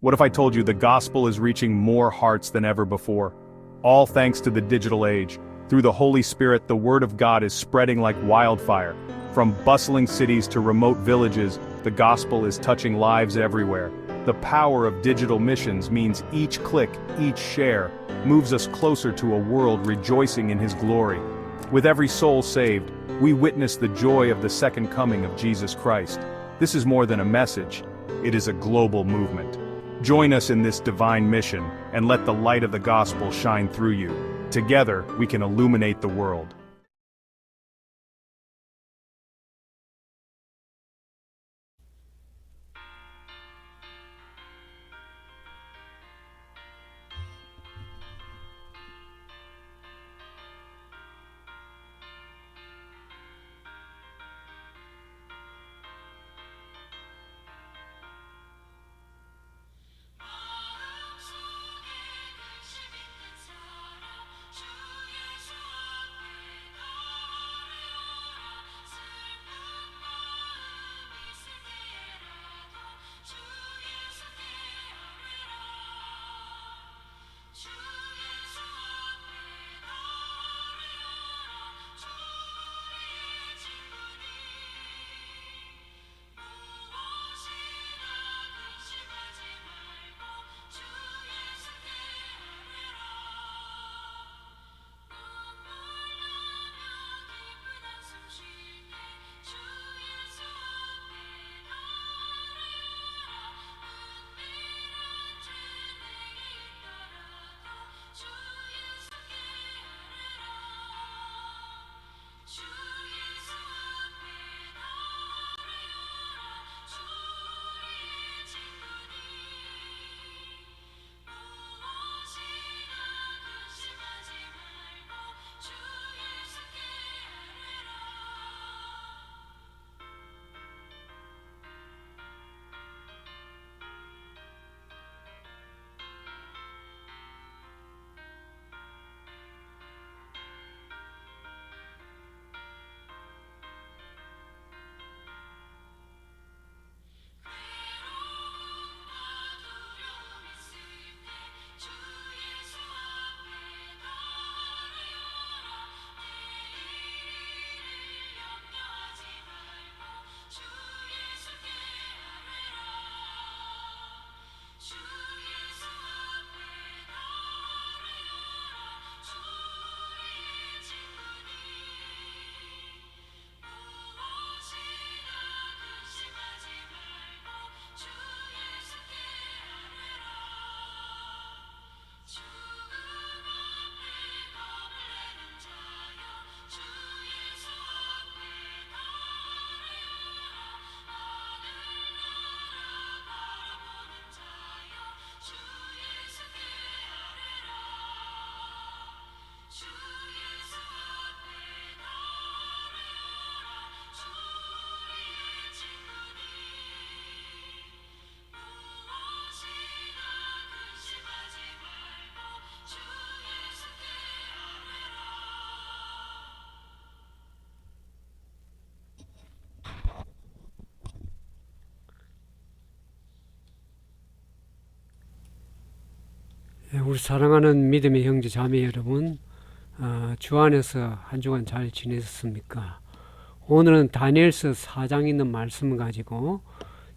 What if I told you the gospel is reaching more hearts than ever before? All thanks to the digital age. Through the Holy Spirit, the Word of God is spreading like wildfire. From bustling cities to remote villages, the gospel is touching lives everywhere. The power of digital missions means each click, each share, moves us closer to a world rejoicing in His glory. With every soul saved, we witness the joy of the second coming of Jesus Christ. This is more than a message, it is a global movement. Join us in this divine mission, and let the light of the gospel shine through you. Together, we can illuminate the world. 우리 사랑하는 믿음의 형제 자매 여러분, 주 안에서 한 주간 잘 지내셨습니까? 오늘은 다니엘서 4장 있는 말씀을 가지고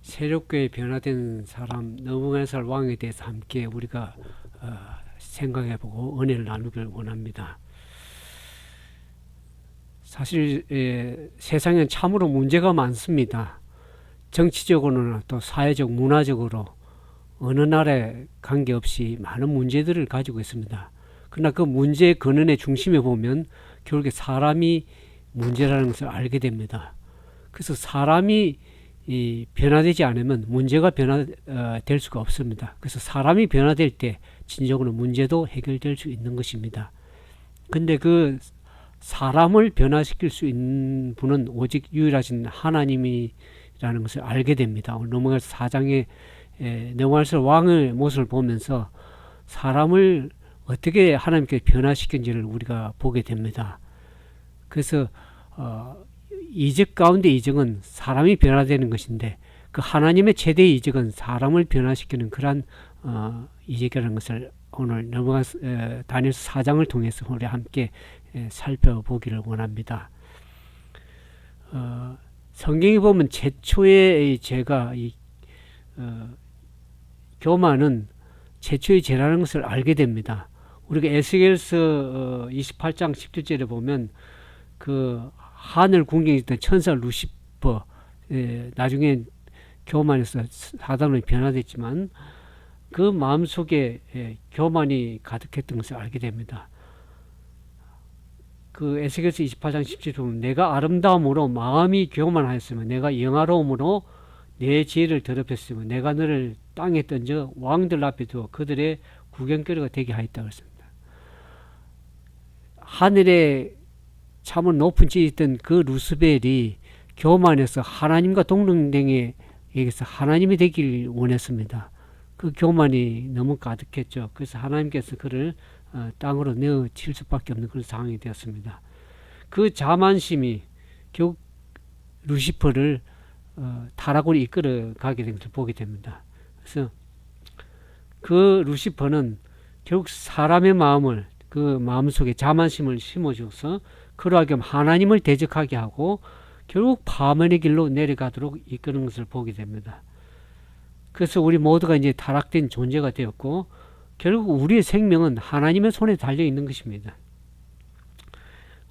세력교회 변화된 사람 느부갓네살 왕에 대해서 함께 우리가 생각해보고 은혜를 나누길 원합니다. 사실 세상엔 참으로 문제가 많습니다. 정치적으로나 또 사회적, 문화적으로 어느 나라에 관계없이 많은 문제들을 가지고 있습니다. 그러나 그 문제의 근원의 중심에 보면 결국에 사람이 문제라는 것을 알게 됩니다. 그래서 사람이 변화되지 않으면 문제가 변화될 수가 없습니다. 그래서 사람이 변화될 때 진정으로 문제도 해결될 수 있는 것입니다. 근데 그 사람을 변화시킬 수 있는 분은 오직 유일하신 하나님이라는 것을 알게 됩니다. 오늘 넘어가서 4장에 느부갓네살 왕의 모습을 보면서 사람을 어떻게 하나님께 변화시킨지를 우리가 보게 됩니다. 그래서 이적 가운데 이적은 사람이 변화되는 것인데 그 하나님의 최대의 이적은 사람을 변화시키는 그러한 이적이라는 것을 오늘 넘어간 다니엘서 4장을 통해서 우리 함께 살펴보기를 원합니다. 성경에 보면 최초의 죄가 교만은 최초의 죄라는 것을 알게 됩니다. 우리가 에스겔서 28장 17절에 보면 그 하늘 궁경에 있던 천사 루시퍼, 나중에 교만에서 사단으로 변화됐지만 그 마음속에 교만이 가득했던 것을 알게 됩니다. 그 에스겔서 28장 17절 보면 내가 아름다움으로 마음이 교만하였으며 내가 영화로움으로 내 지혜를 더럽혔으며 내가 너를 땅에 던져 왕들 앞에 두어 그들의 구경거리가 되게 하였다 그랬습니다. 하늘에 참으로 높은 지에 있던 그 루스벨이 교만해서 하나님과 동등되게 여기서 하나님이 되길 원했습니다. 그 교만이 너무 가득했죠. 그래서 하나님께서 그를 땅으로 내어칠 수밖에 없는 그런 상황이 되었습니다. 그 자만심이 결국 루시퍼를 타락으로 이끌어 가게 된 것을 보게 됩니다. 그래서 그 루시퍼는 결국 사람의 마음을 그 마음속에 자만심을 심어줘서 그로 하여금 하나님을 대적하게 하고 결국 파멸의 길로 내려가도록 이끄는 것을 보게 됩니다. 그래서 우리 모두가 이제 타락된 존재가 되었고 결국 우리의 생명은 하나님의 손에 달려 있는 것입니다.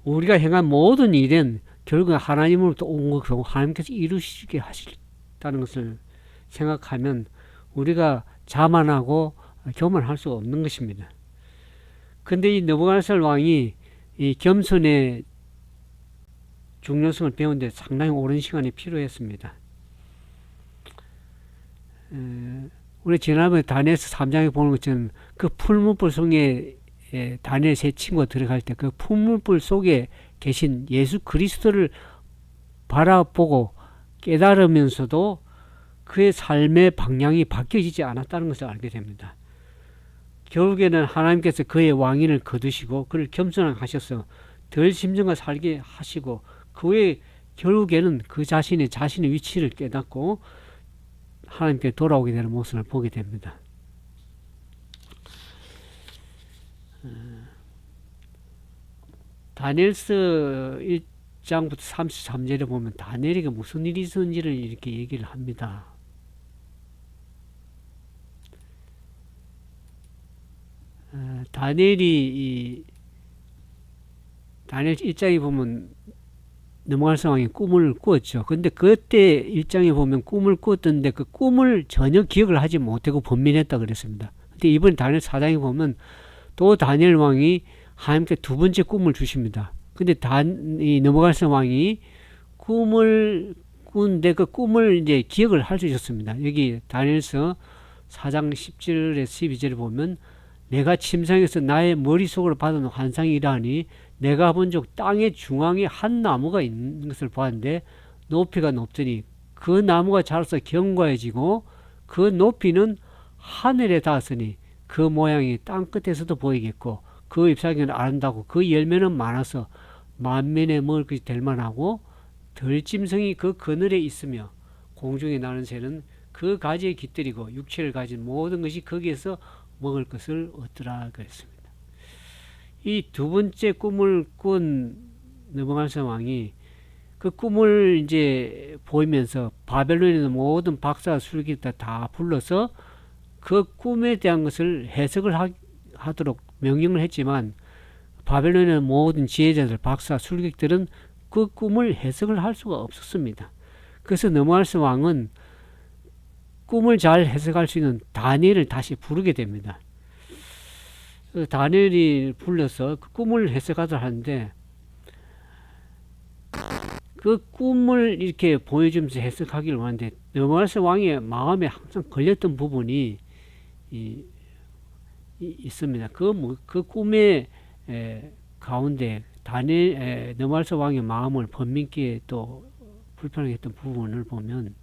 우리가 행한 모든 일은 결국 하나님으로부터 온 것이고 하나님께서 이루시게 하시다는 것을 생각하면 우리가 자만하고 교만할 수 없는 것입니다. 근데 이 느부갓네살 왕이 이 겸손의 중요성을 배우는데 상당히 오랜 시간이 필요했습니다. 우리 지난번에 다니엘서 3장에 보는 것처럼 그 풀무불 속에 다니엘 세 친구가 들어갈 때 그 풀무불 속에 계신 예수 그리스도를 바라보고 깨달으면서도 그의 삶의 방향이 바뀌어지지 않았다는 것을 알게 됩니다. 결국에는 하나님께서 그의 왕위를 거두시고 그를 겸손하게 하셔서 덜 심정과 살게 하시고 그의 결국에는 그 자신의 위치를 깨닫고 하나님께 돌아오게 되는 모습을 보게 됩니다. 다니엘서 1장부터 33절에 보면 다니엘에게 무슨 일이 있었는지를 이렇게 얘기를 합니다. 다니엘 1장에 보면 느부갓네살 왕이 꿈을 꾸었죠. 근데 그때 1장에 보면 꿈을 꾸었던데 그 꿈을 전혀 기억을 하지 못하고 번민했다 그랬습니다. 근데 이번 다니엘 4장에 보면 또 다니엘 왕이 하나님께 두 번째 꿈을 주십니다. 근데 이 느부갓네살 왕이 꿈을 꾸는데 그 꿈을 이제 기억을 할 수 있었습니다. 여기 다니엘서 4장 10절에서 12절에 보면 내가 침상에서 나의 머릿속으로 받은 환상이 이러하니 내가 본 적 땅의 중앙에 한 나무가 있는 것을 보았는데 높이가 높더니 그 나무가 자라서 견고해지고 그 높이는 하늘에 닿았으니 그 모양이 땅 끝에서도 보이겠고 그 잎사귀는 아름다고 그 열매는 많아서 만면에 먹을 것이 될 만하고 들짐승이 그 그늘에 있으며 공중에 나는 새는 그 가지에 깃들이고 육체를 가진 모든 것이 거기에서 먹을 것을 얻더라 그랬습니다. 이 두 번째 꿈을 꾼 느부갓네살 왕이 그 꿈을 이제 보이면서 바벨론에 있는 모든 박사 술기들 다 불러서 그 꿈에 대한 것을 해석을 하도록 명령을 했지만 바벨론에 있는 모든 지혜자들, 박사, 술객들은 그 꿈을 해석을 할 수가 없었습니다. 그래서 느부갓네살 왕은 꿈을 잘 해석할 수 있는 다니엘을 다시 부르게 됩니다. 다니엘이 불러서 그 꿈을 해석하도록 하는데 그 꿈을 이렇게 보여주면서 해석하기를 원하는데 느부갓네살 왕의 마음에 항상 걸렸던 부분이 있습니다. 그 꿈의 가운데 느부갓네살 왕의 마음을 번민케 또 불편하게 했던 부분을 보면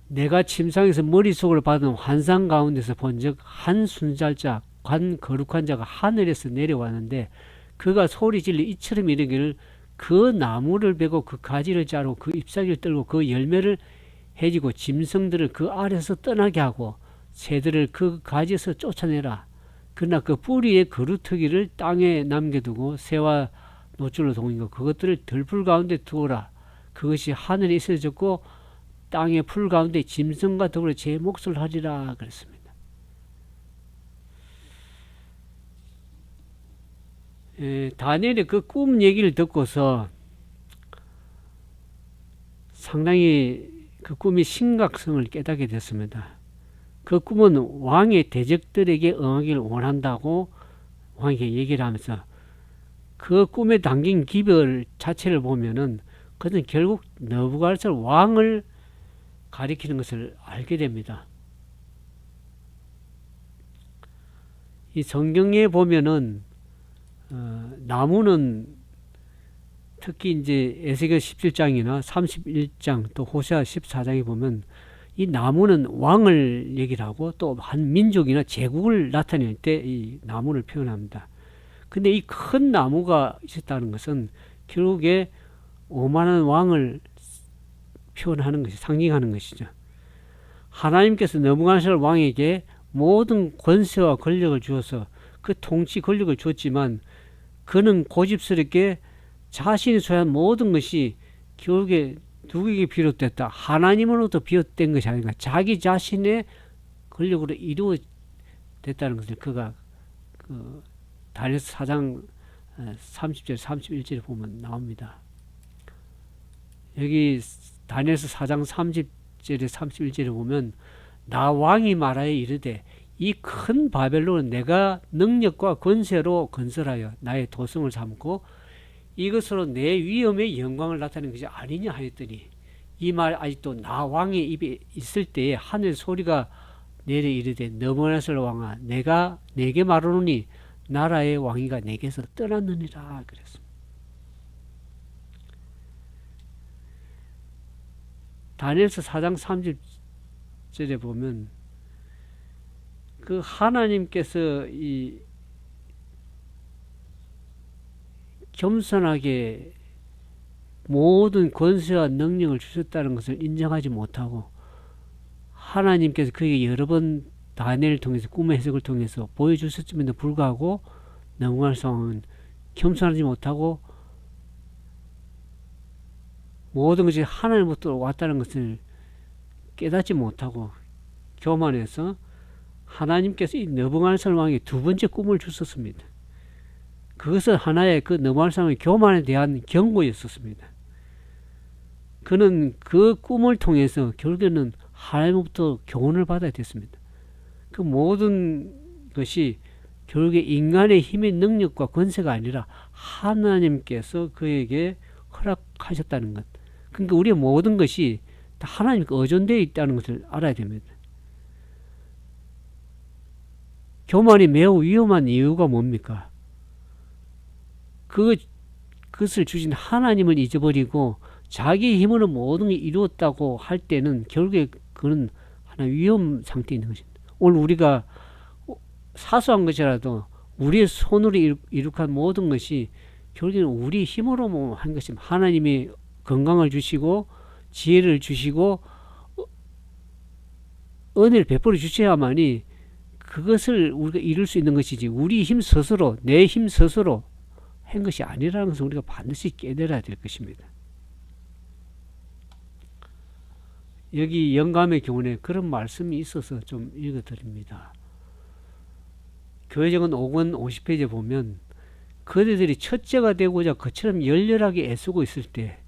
내가 침상에서 머릿속을 받은 환상 가운데서 본즉 한 순살자 관 거룩한 자가 하늘에서 내려왔는데 그가 소리 질러 이처럼 이르기를 그 나무를 베고 그 가지를 자르고 그 잎사귀를 떨고 그 열매를 해지고 짐승들을 그 아래서 떠나게 하고 새들을 그 가지에서 쫓아내라. 그러나 그 뿌리의 거루터기를 땅에 남겨두고 새와 노줄로 동이고 그것들을 들풀 가운데 두어라. 그것이 하늘에 있어졌고 땅의 풀 가운데 짐승과 더불어 제 몫을 하리라 그랬습니다. 다니엘이 그 꿈 얘기를 듣고서 상당히 그 꿈이 심각성을 깨닫게 됐습니다. 그 꿈은 왕의 대적들에게 응하기를 원한다고 왕에게 얘기를 하면서 그 꿈에 담긴 기별 자체를 보면은 그것은 결국 느부갓네살 왕을 가리키는 것을 알게 됩니다. 이 성경에 보면은 나무는 특히 이제 에스겔 17장이나 31장 또 호세아 14장에 보면 이 나무는 왕을 얘기를 하고 또 한 민족이나 제국을 나타낼 때 이 나무를 표현합니다. 근데 이 큰 나무가 있었다는 것은 결국에 오만한 왕을 표현하는 것이 상징하는 것이죠. 하나님께서 느부갓네살 왕에게 모든 권세와 권력을 주어서 그 통치 권력을 주었지만 그는 고집스럽게 자신이 소유한 모든 것이 결국에 누구에게 비롯됐다? 하나님으로부터 비롯된 것이 아닌가? 자기 자신의 권력으로 이루어졌다는 것을 그가 다니엘서 4장 30절 31절에 보면 나옵니다. 여기 다니엘서 4장 30절에 31절에 보면 나 왕이 말하여 이르되 이 큰 바벨론은 내가 능력과 권세로 건설하여 나의 도성을 삼고 이것으로 내 위엄의 영광을 나타내는 것이 아니냐 하였더니 이 말 아직도 나 왕의 입에 있을 때에 하늘 소리가 내려 이르되 느부갓네살 왕아 내가 내게 말하노니 나라의 왕위가 내게서 떠났느니라 그랬습니다. 다니엘서 4장 30절에 보면 그 하나님께서 이 겸손하게 모든 권세와 능력을 주셨다는 것을 인정하지 못하고 하나님께서 그에게 여러 번 다니엘을 통해서 꿈의 해석을 통해서 보여주셨음에도 불구하고 느부갓네살 왕은 겸손하지 못하고 모든 것이 하나님부터 왔다는 것을 깨닫지 못하고 교만해서 하나님께서 이 느부갓네살 왕에게 두 번째 꿈을 주셨습니다. 그것은 하나의 그 느부갓네살 왕의 교만에 대한 경고였었습니다. 그는 그 꿈을 통해서 결국에는 하나님부터 교훈을 받아야 됐습니다. 그 모든 것이 결국에 인간의 힘의 능력과 권세가 아니라 하나님께서 그에게 허락하셨다는 것. 그러니까 우리의 모든 것이 다 하나님께 의존되어 있다는 것을 알아야 됩니다. 교만이 매우 위험한 이유가 뭡니까? 그것을 주신 하나님을 잊어버리고 자기 힘으로 모든 게 이루었다고 할 때는 결국에 그는 하나 위험 상태에 있는 것입니다. 오늘 우리가 사소한 것이라도 우리의 손으로 이룩한 모든 것이 결국에는 우리 힘으로 한 것입니다. 하나님이 건강을 주시고 지혜를 주시고 은혜를 베풀어 주셔야만이 그것을 우리가 이룰 수 있는 것이지 우리 힘 스스로 내 힘 스스로 한 것이 아니라는 것을 우리가 반드시 깨달아야 될 것입니다. 여기 영감의 교훈에 그런 말씀이 있어서 좀 읽어드립니다. 교회정은 5권 50페이지에 보면 그대들이 첫째가 되고자 그처럼 열렬하게 애쓰고 있을 때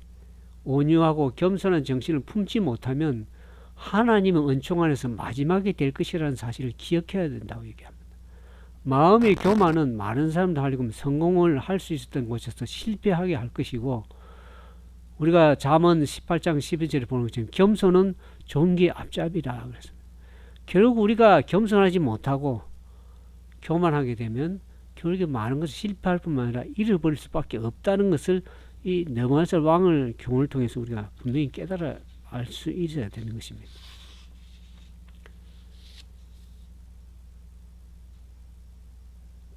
온유하고 겸손한 정신을 품지 못하면 하나님은 은총 안에서 마지막에 될 것이라는 사실을 기억해야 된다고 얘기합니다. 마음의 교만은 많은 사람들 하려고 성공을 할 수 있었던 곳에서 실패하게 할 것이고 우리가 잠언 18장 12절에 보는 것처럼 겸손은 존귀의 앞잡이라 그랬습니다. 결국 우리가 겸손하지 못하고 교만하게 되면 결국에 많은 것을 실패할 뿐만 아니라 잃어버릴 수밖에 없다는 것을 이 느부갓네살 왕을 교훈을 통해서 우리가 분명히 깨달아 알 수 있어야 되는 것입니다.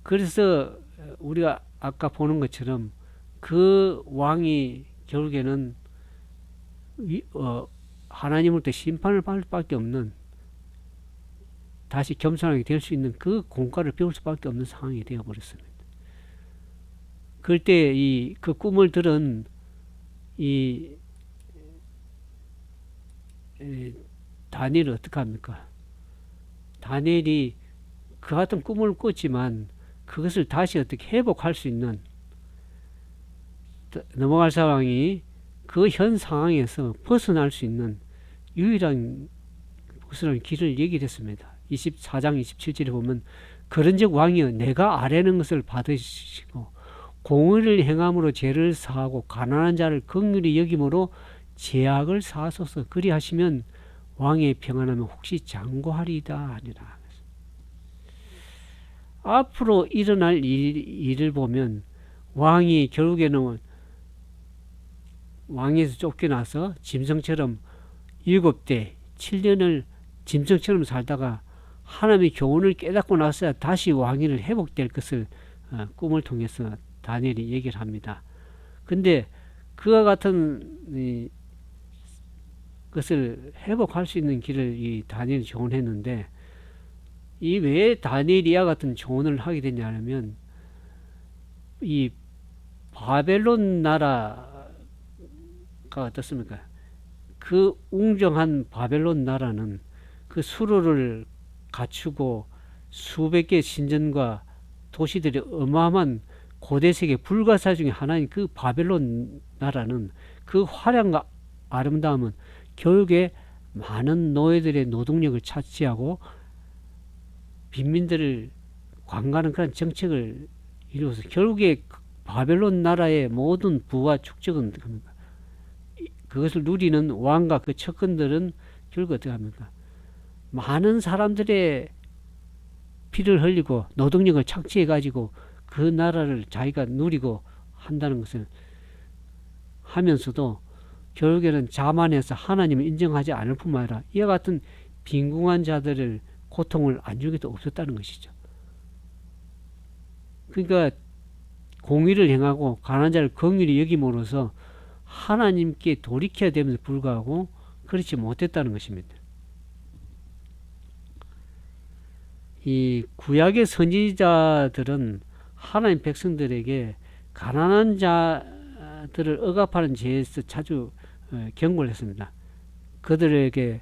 그래서 우리가 아까 보는 것처럼 그 왕이 결국에는 하나님으로부터 심판을 받을 수밖에 없는, 다시 겸손하게 될 수 있는 그 공과를 배울 수밖에 없는 상황이 되어버렸습니다. 그럴 때 그 꿈을 들은 다니엘은 어떻게 합니까? 다니엘이 그 같은 꿈을 꿨지만 그것을 다시 어떻게 회복할 수 있는, 넘어갈 상황이 그 현 상황에서 벗어날 수 있는 유일한 벗어날 길을 얘기를 했습니다. 24장 27절에 보면 그런즉 왕이여 내가 아뢰는 것을 받으시고 공의를 행함으로 죄를 사하고 가난한 자를 긍휼히 여김으로 죄악을 사하소서. 그리하시면 왕의 평안하면 혹시 장고하리이다 하니라. 앞으로 일어날 일을 보면 왕이 결국에는 왕에서 쫓겨나서 짐승처럼 7대 7년을 짐승처럼 살다가 하나님의 교훈을 깨닫고 나서야 다시 왕위를 회복될 것을 꿈을 통해서 다니엘이 얘기를 합니다. 근데 그와 같은 것을 회복할 수 있는 길을 이 다니엘이 조언했는데, 이 왜 다니엘이 이와 같은 조언을 하게 되냐면, 이 바벨론 나라가 어떻습니까? 그 웅정한 바벨론 나라는 그 수로를 갖추고 수백 개의 신전과 도시들이 어마어마한 고대 세계 불가사 중에 하나인 그 바벨론 나라는 그 화려함과 아름다움은 결국에 많은 노예들의 노동력을 차지하고 빈민들을 관가하는 그런 정책을 이루어서 결국에 바벨론 나라의 모든 부와 축적은 그것을 누리는 왕과 그 척근들은 결국 어떻게 합니까? 많은 사람들의 피를 흘리고 노동력을 착취해 가지고 그 나라를 자기가 누리고 한다는 것을 하면서도 결국에는 자만해서 하나님을 인정하지 않을 뿐만 아니라 이와 같은 빈궁한 자들을 고통을 안 주게도 없었다는 것이죠. 그러니까 공의를 행하고 가난한 자를 긍휼히 여김으로써 하나님께 돌이켜야 됨에도 불구하고 그렇지 못했다는 것입니다. 이 구약의 선지자들은 하나님 백성들에게 가난한 자들을 억압하는 죄에서 자주 경고를 했습니다. 그들에게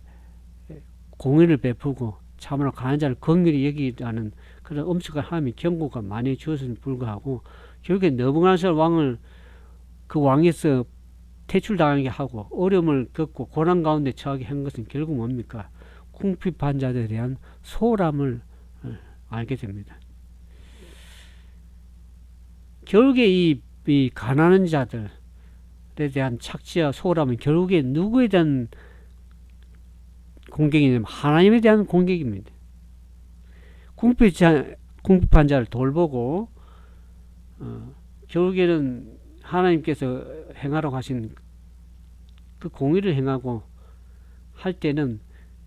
공의를 베푸고 참으로 가난한 자를 긍휼히 여기라는 그런 엄숙한 하나님의 경고가 많이 주었음에 불구하고 결국에 느부갓네살 왕을 그 왕에서 퇴출당하게 하고 어려움을 겪고 고난 가운데 처하게 한 것은 결국 뭡니까? 궁핍한 자들에 대한 소홀함을 알게 됩니다. 결국에 이 가난한 자들에 대한 착취와 소홀함은 결국에 누구에 대한 공격이냐면 하나님에 대한 공격입니다. 궁핍한 자를 돌보고 결국에는 하나님께서 행하라고 하신 그 공의를 행하고 할 때는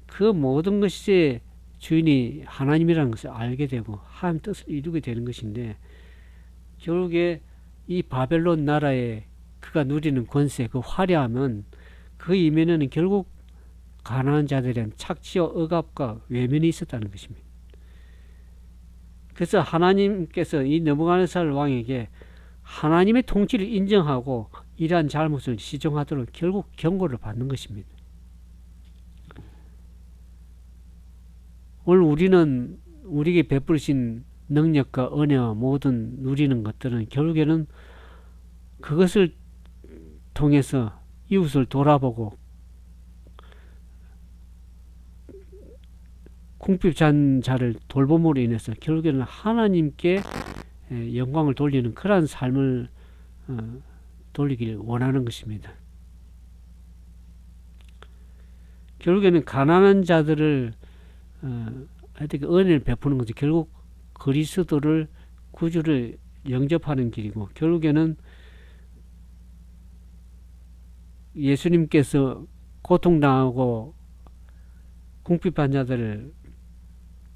그 모든 것의 주인이 하나님이라는 것을 알게 되고 하나님 뜻을 이루게 되는 것인데, 결국에 이 바벨론 나라에 그가 누리는 권세, 그 화려함은 그 이면에는 결국 가난한 자들에 대한 착취와 억압과 외면이 있었다는 것입니다. 그래서 하나님께서 이 느부갓네살 왕에게 하나님의 통치를 인정하고 이러한 잘못을 시정하도록 결국 경고를 받는 것입니다. 오늘 우리는 우리에게 베푸신 능력과 은혜와 모든 누리는 것들은 결국에는 그것을 통해서 이웃을 돌아보고 궁핍한 자를 돌봄으로 인해서 결국에는 하나님께 영광을 돌리는 그러한 삶을 돌리길 원하는 것입니다. 결국에는 가난한 자들을 하여튼 은혜를 베푸는 것이 결국 그리스도를 구주를 영접하는 길이고, 결국에는 예수님께서 고통당하고 궁핍한 자들을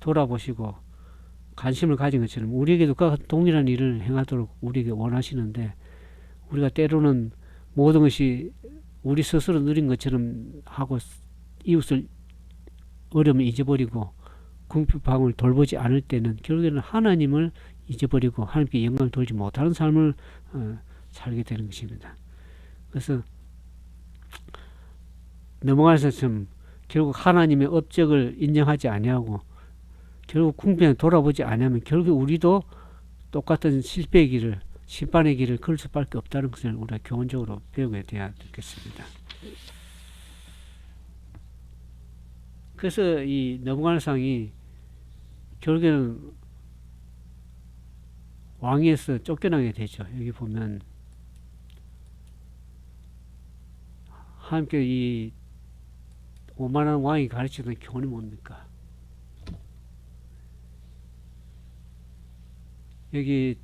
돌아보시고 관심을 가진 것처럼 우리에게도 동일한 일을 행하도록 우리에게 원하시는데, 우리가 때로는 모든 것이 우리 스스로 누린 것처럼 하고 이웃을 어려움을 잊어버리고 궁핍함을 돌보지 않을 때는 결국에는 하나님을 잊어버리고 하나님께 영광을 돌지 못하는 삶을 살게 되는 것입니다. 그래서 넘어가서 좀 결국 하나님의 업적을 인정하지 아니하고 결국 궁핍에 돌아보지 않으면 결국 우리도 똑같은 실패의 길을, 심판의 길을 걸을 수밖에 없다는 것을 우리가 교훈적으로 배우게 돼야 되겠습니다. 그래서 이 넘어가는 상이 결국에는 왕위에서 쫓겨나게 되죠. 여기 보면 하나님께 이 오만한 왕이 가르치던 교훈이 뭡니까? 여기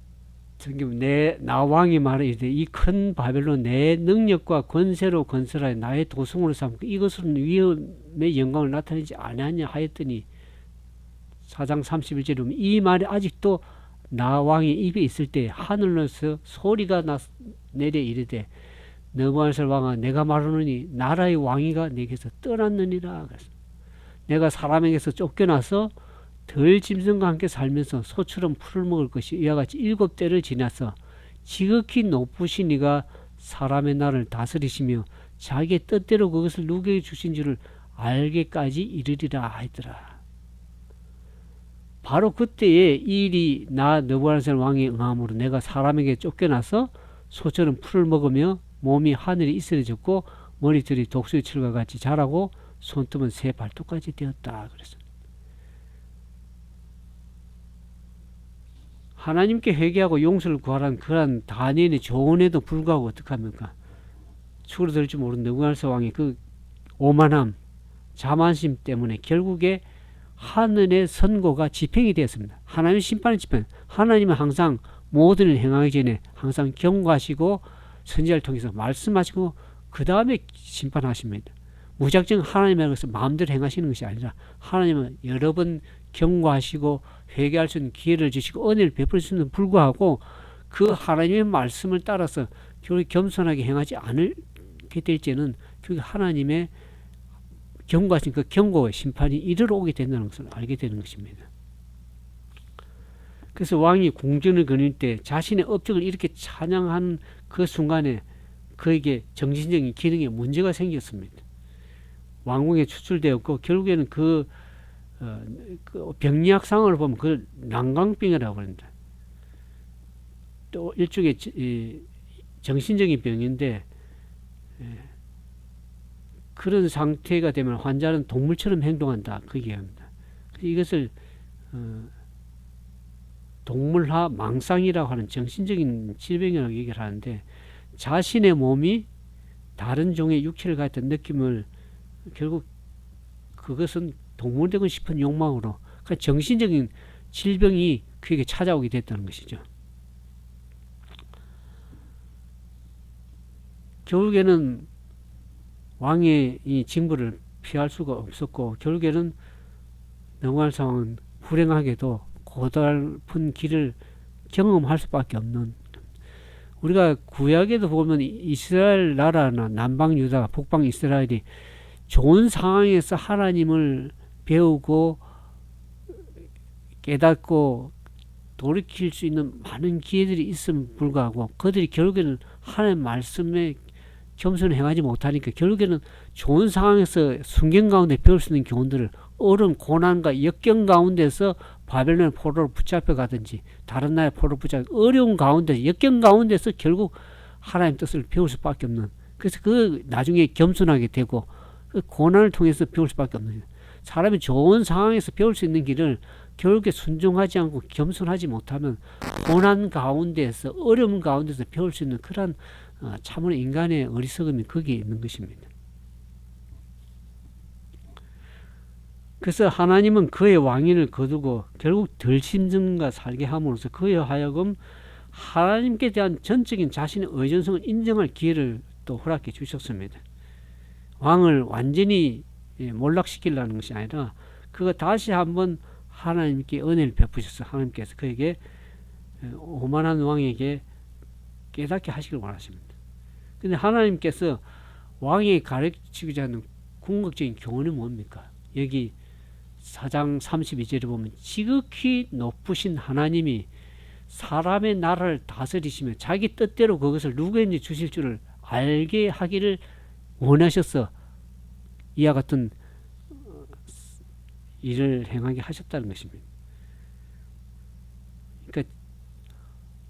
나 왕이 말하되 이 큰 바벨론 내 능력과 권세로 건설하여 나의 도성으로 삼고 이것은 위엄의 영광을 나타내지 아니하냐 하였더니 4장 31절에 보면 이 말이 아직도 나 왕의 입에 있을 때 하늘로서 소리가 내려 이르되 너무한살 왕아 내가 말하노니 나라의 왕위가 내게서 떠났느니라. 그래서 내가 사람에게서 쫓겨나서 덜 짐승과 함께 살면서 소처럼 풀을 먹을 것이 이와 같이 7대를 지나서 지극히 높으신 이가 사람의 날을 다스리시며 자기의 뜻대로 그것을 누구에게 주신 줄을 알게까지 이르리라 했더라. 바로 그때에 이 일이 나 느부갓네살 왕의 응함으로 내가 사람에게 쫓겨나서 소처럼 풀을 먹으며 몸이 하늘에 이슬해졌고 머리털이 독수리 철과 같이 자라고 손톱은 새 발톱까지 되었다. 그래서 하나님께 회개하고 용서를 구하라는 그러한 다니엘의 조언에도 불구하고 어떡합니까? 추그러들 줄 모르는 느부갓네살 왕의 그 오만함, 자만심 때문에 결국에 하늘의 선고가 집행이 되었습니다. 하나님의 심판의 집행. 하나님은 항상 모든 일을 행하기 전에 항상 경고하시고 선지자를 통해서 말씀하시고 그 다음에 심판하십니다. 무작정 하나님의 것을 마음대로 행하시는 것이 아니라 하나님은 여러 번 경고하시고 회개할 수 있는 기회를 주시고 은혜를 베풀수는 불구하고 그 하나님의 말씀을 따라서 결국 겸손하게 행하지 않게 될 때는 결국 하나님의 경고하신 그 경고의 심판이 이르러 오게 된다는 것을 알게 되는 것입니다. 그래서 왕이 궁전을 거닐 때 자신의 업적을 이렇게 찬양하는 그 순간에 그에게 정신적인 기능에 문제가 생겼습니다. 왕궁에 추출되었고 결국에는 그 병리학상을 보면 그걸 난강병이라고 합니다. 또 일종의 정신적인 병인데 그런 상태가 되면 환자는 동물처럼 행동한다. 그 얘기합니다. 이것을 동물화 망상이라고 하는 정신적인 질병이라고 얘기를 하는데 자신의 몸이 다른 종의 육체를 가졌던 느낌을 결국 그것은 동물되고 싶은 욕망으로 그러니까 정신적인 질병이 그에게 찾아오게 됐다는 것이죠. 결국에는 왕의 이 징벌을 피할 수가 없었고 결국에는 느부갓네살 왕은 불행하게도 고달픈 길을 경험할 수밖에 없는 우리가 구약에도 보면 이스라엘 나라나 남방 유다, 북방 이스라엘이 좋은 상황에서 하나님을 배우고 깨닫고 돌이킬 수 있는 많은 기회들이 있음에 불구하고 그들이 결국에는 하나님의 말씀에 겸손히 행하지 못하니까 결국에는 좋은 상황에서 순경 가운데 배울 수 있는 교훈들을 어려운 고난과 역경 가운데서 바벨론의 포로로 붙잡혀 가든지 다른 나라의 포로로 붙잡혀 어려운 가운데 역경 가운데서 결국 하나님의 뜻을 배울 수밖에 없는 그래서 그 나중에 겸손하게 되고 그 고난을 통해서 배울 수밖에 없는 사람이 좋은 상황에서 배울 수 있는 길을 결국에 순종하지 않고 겸손하지 못하면 고난 가운데서 어려움 가운데서 배울 수 있는 그런 참으로 인간의 어리석음이 거기에 있는 것입니다. 그래서 하나님은 그의 왕위를 거두고 결국 덜 짐승과 살게 함으로써 그에 하여금 하나님께 대한 전적인 자신의 의존성을 인정할 기회를 또 허락해 주셨습니다. 왕을 완전히 몰락시키려는 것이 아니라 그가 다시 한번 하나님께 은혜를 베푸셔서 하나님께서 그에게 오만한 왕에게 깨닫게 하시길 원하십니다. 근데 하나님께서 왕이 가르치고자 하는 궁극적인 교훈은 뭡니까? 여기 4장 32절에 보면 지극히 높으신 하나님이 사람의 나라를 다스리시며 자기 뜻대로 그것을 누구에게 주실 줄을 알게 하기를 원하셔서 이와 같은 일을 행하게 하셨다는 것입니다. 그러니까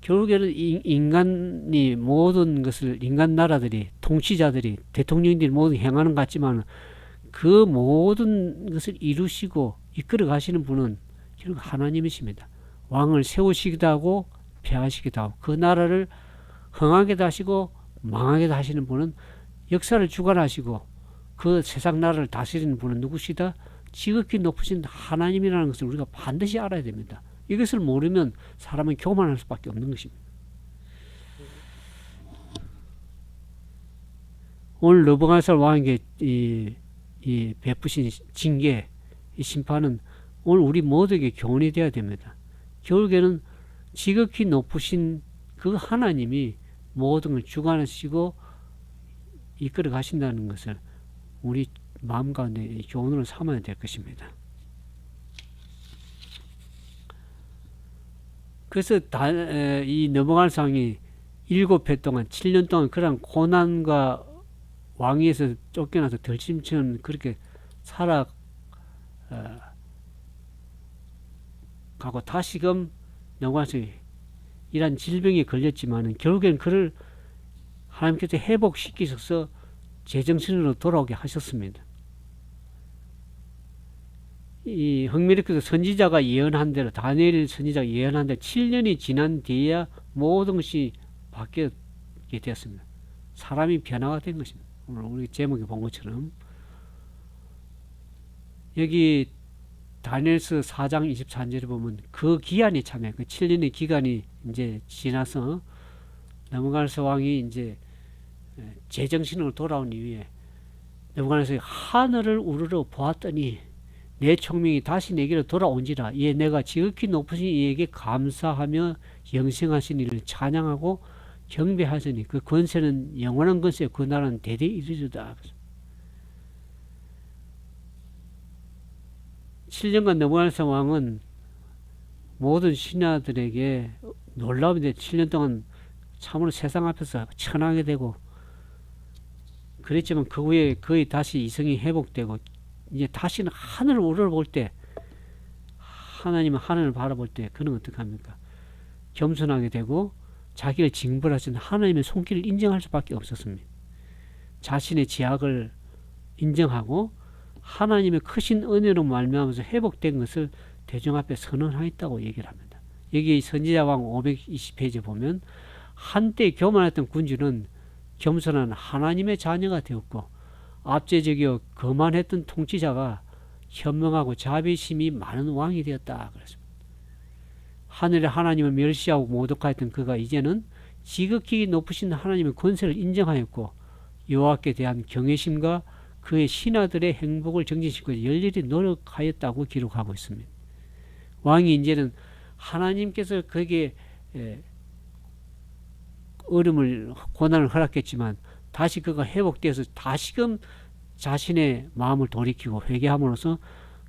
결국에는 인간이 모든 것을 인간 나라들이 통치자들이 대통령들이 모두 행하는 것 같지만 그 모든 것을 이루시고 이끌어 가시는 분은 결국 하나님이십니다. 왕을 세우시기도 하고 폐하시기도 하고 그 나라를 흥하게도 하시고 망하게도 하시는 분은 역사를 주관하시고 그 세상 나라를 다스리는 분은 누구시다? 지극히 높으신 하나님이라는 것을 우리가 반드시 알아야 됩니다. 이것을 모르면 사람은 교만할 수밖에 없는 것입니다. 오늘 느부갓네살 왕에게 이 베푸신 징계, 이 심판은 오늘 우리 모두에게 교훈이 되어야 됩니다. 결국에는 지극히 높으신 그 하나님이 모든 걸 주관하시고 이끌어 가신다는 것을 우리 마음 가운데 교훈으로 삼아야 될 것입니다. 그래서 이 느부갓네살 왕이 7해 동안 7년 동안 그런 고난과 왕위에서 쫓겨나서 덜침처럼 그렇게 살아가고 다시금 느부갓네살이 이런 질병에 걸렸지만 결국엔 그를 하나님께서 회복시키셔서 제정신으로 돌아오게 하셨습니다. 이 흥미롭게도 선지자가 예언한 대로 다니엘 선지자가 예언한 대로 7년이 지난 뒤에야 모든 것이 바뀌게 되었습니다. 사람이 변화가 된 것입니다. 오늘 우리 제목에 본 것처럼 여기 다니엘서 4장 24절에 보면 그 기한이 참여 그 7년의 기간이 이제 지나서 느부갓네살 왕이 이제 제정신으로 돌아온 이후에 느부갓네살이 하늘을 우러러 보았더니 내 총명이 다시 내게로 돌아온지라 이에 내가 지극히 높으신 이에게 감사하며 영생하신 이를 찬양하고 경배하시니 그 권세는 영원한 권세 그 나라는 대대에 이르리로다. 7년간 느부갓네살 왕은 모든 신하들에게 놀라운데 7년 동안 참으로 세상 앞에서 천하게 되고 그랬지만 그 후에 거의 다시 이성이 회복되고 이제 다시는 하늘을 우러볼 때 하나님은 하늘을 바라볼 때 그는 어떻게 합니까? 겸손하게 되고 자기를 징벌하신 하나님의 손길을 인정할 수밖에 없었습니다. 자신의 죄악을 인정하고 하나님의 크신 은혜로 말미암아서 회복된 것을 대중 앞에 선언하였다고 얘기를 합니다. 여기 선지자왕 520페이지 보면 한때 교만했던 군주는 겸손한 하나님의 자녀가 되었고 압제적이고 거만했던 통치자가 현명하고 자비심이 많은 왕이 되었다. 그랬습니다. 하늘의 하나님을 멸시하고 모독하였던 그가 이제는 지극히 높으신 하나님의 권세를 인정하였고 여호와께 대한 경외심과 그의 신하들의 행복을 정진시키고 열렬히 노력하였다고 기록하고 있습니다. 왕이 이제는 하나님께서 그에게 어려움을 고난을 허락했지만 다시 그가 회복되어서 다시금 자신의 마음을 돌이키고 회개함으로써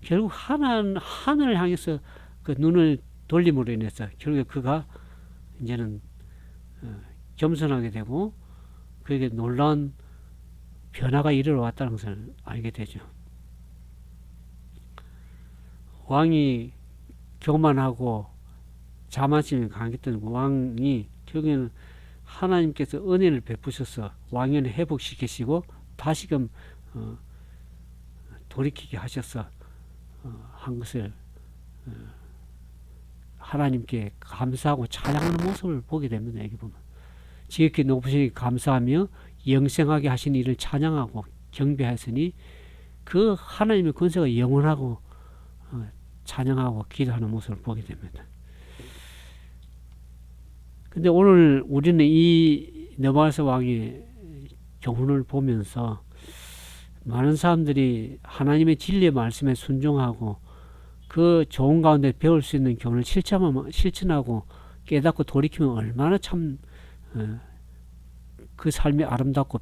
결국 하늘을 향해서 그 눈을 돌림으로 인해서 결국 그가 이제는 겸손하게 되고 그에게 놀라운 변화가 이르러 왔다는 것을 알게 되죠. 왕이 교만하고 자만심이 강했던 왕이 결국에는 하나님께서 은혜를 베푸셔서 왕위를 회복시키시고 다시금 돌이키게 하셔서 한 것을 하나님께 감사하고 찬양하는 모습을 보게 됩니다. 여기 보면 지극히 높으시니 감사하며 영생하게 하신 이를 찬양하고 경배하였으니 그 하나님의 권세가 영원하고 찬양하고 기도하는 모습을 보게 됩니다. 근데 오늘 우리는 이 느부갓네살 왕의 교훈을 보면서 많은 사람들이 하나님의 진리의 말씀에 순종하고 그 좋은 가운데 배울 수 있는 교훈을 실천하고 깨닫고 돌이키면 얼마나 참 그 삶이 아름답고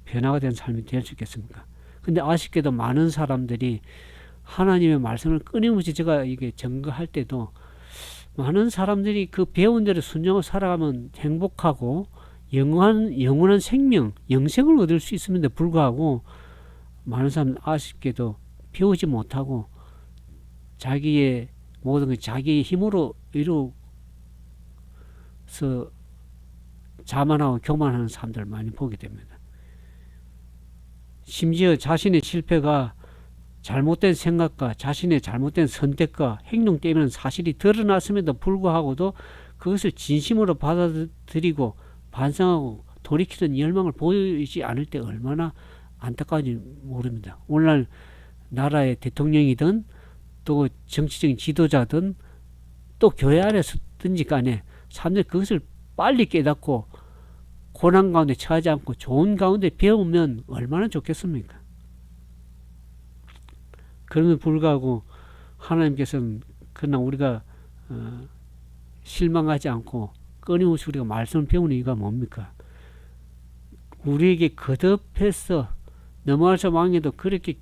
변화가 된 삶이 될 수 있겠습니까? 근데 아쉽게도 많은 사람들이 하나님의 말씀을 끊임없이 제가 이게 증거할 때도 많은 사람들이 그 배운 대로 순종을 살아가면 행복하고 영원한 생명, 영생을 얻을 수 있음에도 불구하고 많은 사람은 아쉽게도 배우지 못하고 자기의 모든 걸 자기의 힘으로 이루어서 자만하고 교만하는 사람들을 많이 보게 됩니다. 심지어 자신의 실패가 잘못된 생각과 자신의 잘못된 선택과 행동 때문에 사실이 드러났음에도 불구하고도 그것을 진심으로 받아들이고 반성하고 돌이키는 열망을 보이지 않을 때 얼마나 안타까운지 모릅니다. 오늘날 나라의 대통령이든 또 정치적인 지도자든 또 교회 안에서든지 간에 사람들이 그것을 빨리 깨닫고 고난 가운데 처하지 않고 좋은 가운데 배우면 얼마나 좋겠습니까? 그럼에도 불구하고 하나님께서는 그러나 우리가 실망하지 않고 끊임없이 우리가 말씀을 배우는 이유가 뭡니까? 우리에게 거듭해서 너무할사 왕에도 그렇게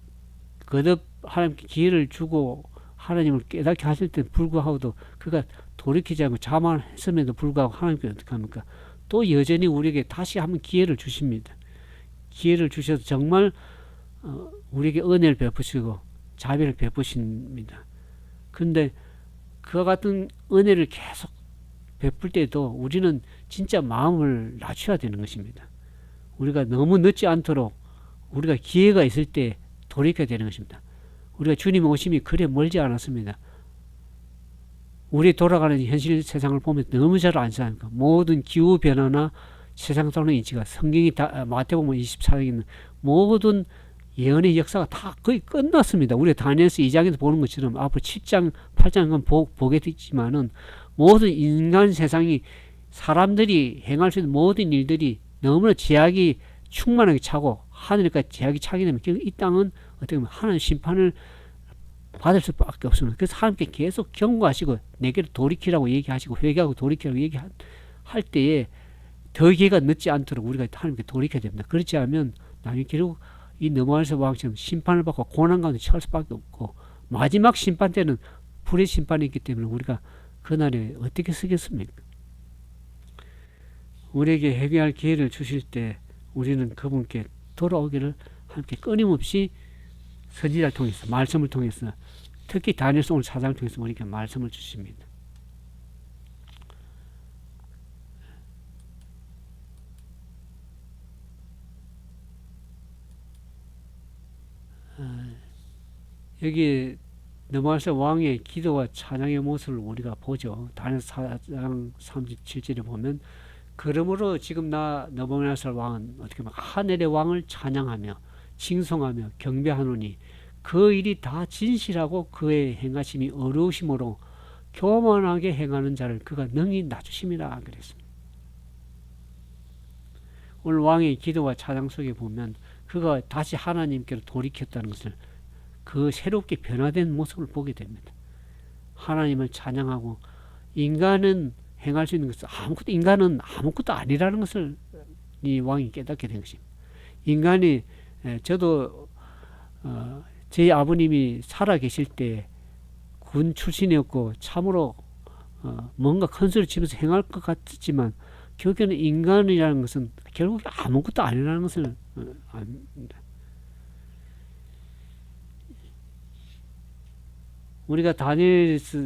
거듭 하나님께 기회를 주고 하나님을 깨닫게 하실 때 불구하고도 그가 돌이키지 않고 자만했음에도 불구하고 하나님께 어떻게 합니까? 또 여전히 우리에게 다시 한번 기회를 주십니다. 기회를 주셔서 정말 우리에게 은혜를 베푸시고 자비를 베푸십니다. 근데 그와 같은 은혜를 계속 베풀 때도 우리는 진짜 마음을 낮춰야 되는 것입니다. 우리가 너무 늦지 않도록 우리가 기회가 있을 때 돌이켜야 되는 것입니다. 우리가 주님 오심이 그래 멀지 않았습니다. 우리 돌아가는 현실 세상을 보면 너무 잘 알지 않습니까? 모든 기후변화나 세상 돌아가는 이치가 성경이 다 마태복음 24장에 있는 모든 예언의 역사가 다 거의 끝났습니다. 우리가 다니엘서 2장에서 보는 것처럼 앞으로 7장, 8장은 보게 되지만은 모든 인간 세상이 사람들이 행할 수 있는 모든 일들이 너무나 제약이 충만하게 차고 하늘까지 제약이 차게 되면 이 땅은 어떻게 보면 하나님 심판을 받을 수밖에 없습니다. 그래서 하나님께 계속 경고하시고 내게로 돌이키라고 얘기하시고 회개하고 돌이키라고 얘기할 때에 더 기회가 늦지 않도록 우리가 하나님께 돌이켜야 됩니다. 그렇지 않으면 나중에 결국 이 너무할세 왕처럼 심판을 받고 고난 가운데 처할 수밖에 없고 마지막 심판 때는 불의 심판이 있기 때문에 우리가 그날에 어떻게 쓰겠습니까? 우리에게 회개할 기회를 주실 때 우리는 그분께 돌아오기를 함께 끊임없이 선지자를 통해서 말씀을 통해서 특히 다니엘서 오늘 4장을 통해서 우리에게 말씀을 주십니다. 여기 너무할세 왕의 기도와 찬양의 모습을 우리가 보죠. 다니엘서 4장 37절에 보면 그러므로 지금 나 너무할세 왕은 어떻게 보면 하늘의 왕을 찬양하며 칭송하며 경배하노니 그 일이 다 진실하고 그의 행하심이 어려우심으로 교만하게 행하는 자를 그가 능히 낮추심이라 그랬습니다. 오늘 왕의 기도와 찬양 속에 보면 그가 다시 하나님께로 돌이켰다는 것을 그 새롭게 변화된 모습을 보게 됩니다. 하나님을 찬양하고 인간은 행할 수 있는 것을 인간은 아무것도 아니라는 것을 이 왕이 깨닫게 된 것입니다. 인간이 저도 제 아버님이 살아 계실 때 군 출신이었고 참으로 뭔가 큰 소리 치면서 행할 것 같지만 결국에는 인간이라는 것은 결국 아무것도 아니라는 것을 압니다. 우리가 다니엘에서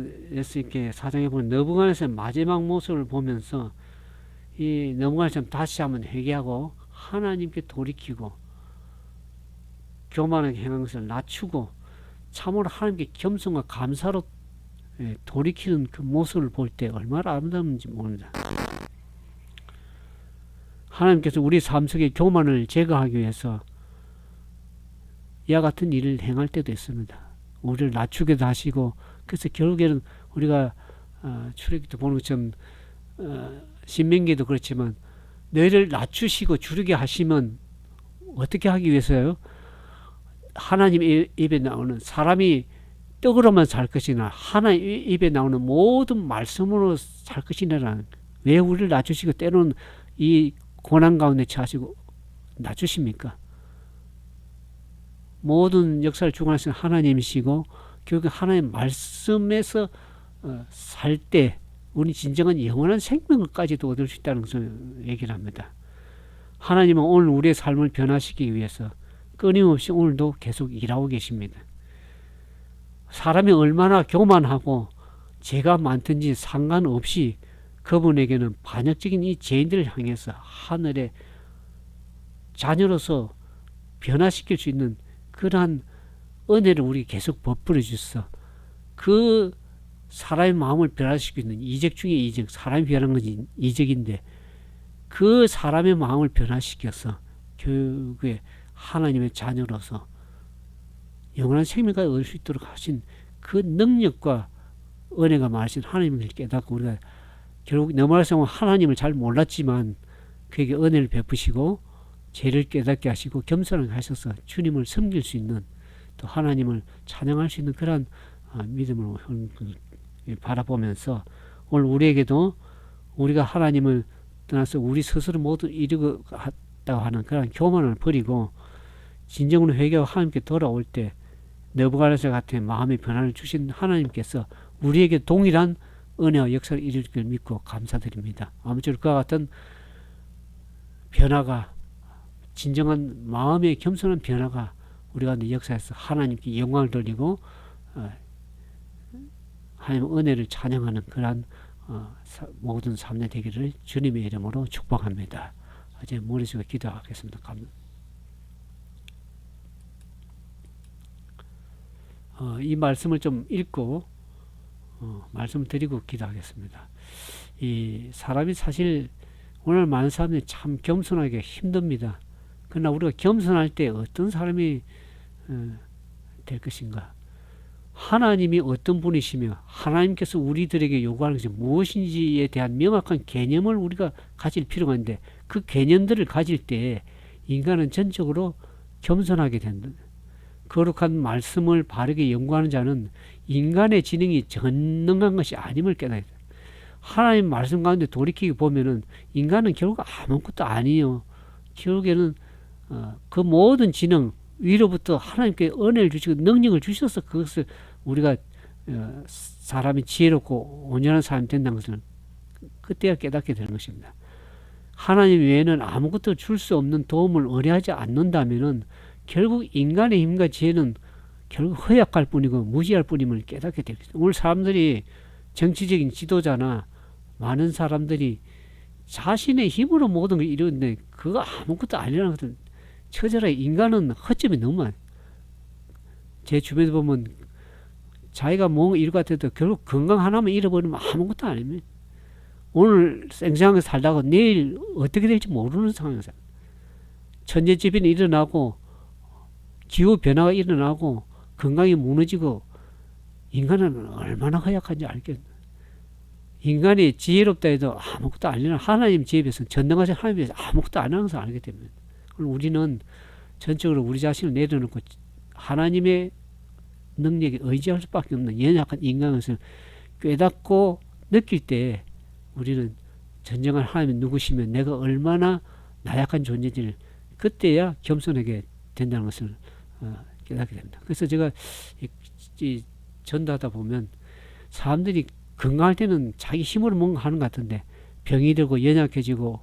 이렇게 사장에 보면 너부갓네살 마지막 모습을 보면서 이 너부갓네살 다시 한번 회개하고 하나님께 돌이키고 교만하게 행한 것을 낮추고 참으로 하나님께 겸손과 감사로 돌이키는 그 모습을 볼 때 얼마나 아름다운지 모릅니다. 하나님께서 우리 삶 속의 교만을 제거하기 위해서 이와 같은 일을 행할 때도 있습니다. 우리를 낮추게도 하시고 그래서 결국에는 우리가 출애굽기도 보는 것처럼 신명기도 그렇지만 너희를 낮추시고 줄이게 하시면 어떻게 하기 위해서요? 하나님 입에 나오는 사람이 떡으로만 살 것이나 하나님 입에 나오는 모든 말씀으로 살 것이냐라는, 왜 우리를 낮추시고 때로는 이 고난 가운데 처하시고 낮추십니까? 모든 역사를 주관하시는 하나님이시고 결국 하나님 말씀에서 살 때 우리 진정한 영원한 생명을까지도 얻을 수 있다는 것을 얘기를 합니다. 하나님은 오늘 우리의 삶을 변화시키기 위해서 끊임없이 오늘도 계속 일하고 계십니다. 사람이 얼마나 교만하고 죄가 많든지 상관없이 그분에게는 반역적인 이 죄인들을 향해서 하늘의 자녀로서 변화시킬 수 있는 그러한 은혜를 우리 계속 베풀어 주셔서 그 사람의 마음을 변화시키는 이적 중에 이적, 사람이 변한 건 이적인데 그 사람의 마음을 변화시켜서 결국에 하나님의 자녀로서 영원한 생명까지 얻을 수 있도록 하신 그 능력과 은혜가 많으신 하나님을 깨닫고 우리가 결국 너무나서 하나님을 잘 몰랐지만 그에게 은혜를 베푸시고 죄를 깨닫게 하시고 겸손하게 하셔서 주님을 섬길 수 있는, 또 하나님을 찬양할 수 있는 그런 믿음을 바라보면서 오늘 우리에게도 우리가 하나님을 떠나서 우리 스스로 모두 이루었다고 하는 그런 교만을 버리고 진정으로 회개하고 하나님께 돌아올 때 느부갓네살 같은 마음의 변화를 주신 하나님께서 우리에게 동일한 은혜와 역사를 이룰 걸 믿고 감사드립니다. 아무쪼록 그와 같은 변화가, 진정한 마음의 겸손한 변화가 우리가 역사에서 하나님께 영광을 돌리고 하나님의 은혜를 찬양하는 그러한 모든 삶의 되기를 주님의 이름으로 축복합니다. 이제 머릿속에 기도하겠습니다. 이 말씀을 좀 읽고 말씀을 드리고 기도하겠습니다. 이 사람이 사실 오늘 많은 사람들이 참 겸손하기가 힘듭니다. 그러나 우리가 겸손할 때 어떤 사람이 될 것인가? 하나님이 어떤 분이시며 하나님께서 우리들에게 요구하는 것이 무엇인지에 대한 명확한 개념을 우리가 가질 필요가 있는데 그 개념들을 가질 때 인간은 전적으로 겸손하게 된다. 거룩한 말씀을 바르게 연구하는 자는 인간의 지능이 전능한 것이 아님을 깨닫게 된다. 하나님 말씀 가운데 돌이키게 보면은 인간은 결국 아무것도 아니에요. 결국에는 그 모든 지능 위로부터 하나님께 은혜를 주시고 능력을 주셔서 그것을 우리가 사람이 지혜롭고 온전한 사람이 된다는 것을 그때야 깨닫게 되는 것입니다. 하나님 외에는 아무것도 줄 수 없는 도움을 의뢰하지 않는다면은 결국 인간의 힘과 지혜는 결국 허약할 뿐이고 무지할 뿐임을 깨닫게 되겠습니다. 오늘 사람들이 정치적인 지도자나 많은 사람들이 자신의 힘으로 모든 걸 이루는데 그거 아무것도 아니라는 것은 처절하게 인간은 허점이 너무 많아요. 제 주변에 보면 자기가 뭔가 이룰 것 같아도 결국 건강 하나만 잃어버리면 아무것도 아닙니다. 오늘 생생하게 살다가 내일 어떻게 될지 모르는 상황에서 천재지변이 일어나고 기후 변화가 일어나고 건강이 무너지고 인간은 얼마나 허약한지 알겠네. 인간이 지혜롭다 해도 아무것도 아니라 하나님 지혜에 비해서는 전능하신 하나님에 비해서 아무것도 안 하는 것을 알게 됩니다. 우리는 전적으로 우리 자신을 내려놓고 하나님의 능력에 의지할 수밖에 없는 연약한 인간을 깨닫고 느낄 때 우리는 전정한 하나님이 누구시면 내가 얼마나 나약한 존재인지를 그때야 겸손하게 된다는 것을 깨닫게 됩니다. 그래서 제가 이 전도하다 보면 사람들이 건강할 때는 자기 힘으로 뭔가 하는 것 같은데 병이 들고 연약해지고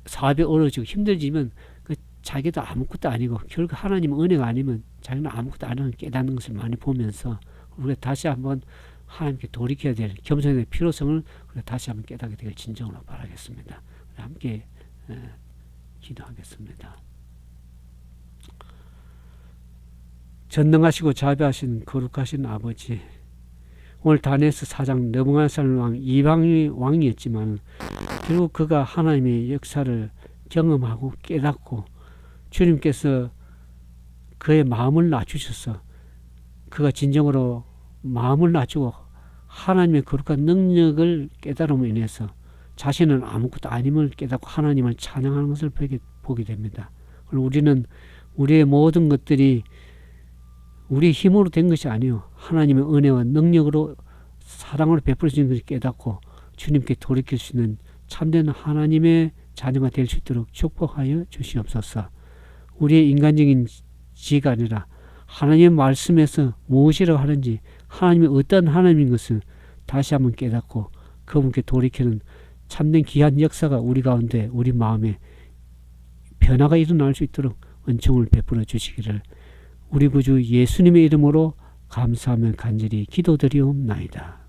사업이 어려워지고 힘들지면 그 자기도 아무것도 아니고 결국 하나님 은혜가 아니면 자기는 아무것도 안 하는 깨닫는 것을 많이 보면서 우리가 다시 한번 하나님께 돌이켜야 될 겸손의 필요성을 우리가 다시 한번 깨닫게 되길 진정으로 바라겠습니다. 함께 기도하겠습니다. 전능하시고 자비하신 거룩하신 아버지, 오늘 다니엘서 4장 느부갓네살 왕 이방의 왕이었지만 결국 그가 하나님의 역사를 경험하고 깨닫고 주님께서 그의 마음을 낮추셔서 그가 진정으로 마음을 낮추고 하나님의 거룩한 능력을 깨달음으로 인해서 자신은 아무것도 아님을 깨닫고 하나님을 찬양하는 것을 보게 됩니다. 우리는 우리의 모든 것들이 우리의 힘으로 된 것이 아니요 하나님의 은혜와 능력으로 사랑을 베풀어 주신 것을 깨닫고 주님께 돌이킬 수 있는 참된 하나님의 자녀가 될 수 있도록 축복하여 주시옵소서. 우리의 인간적인 지혜가 아니라 하나님의 말씀에서 무엇이라고 하는지 하나님이 어떤 하나님인 것을 다시 한번 깨닫고 그분께 돌이키는 참된 귀한 역사가 우리 가운데 우리 마음에 변화가 일어날 수 있도록 은총을 베풀어 주시기를 우리 구주 예수님의 이름으로 감사하며 간절히 기도드리옵나이다.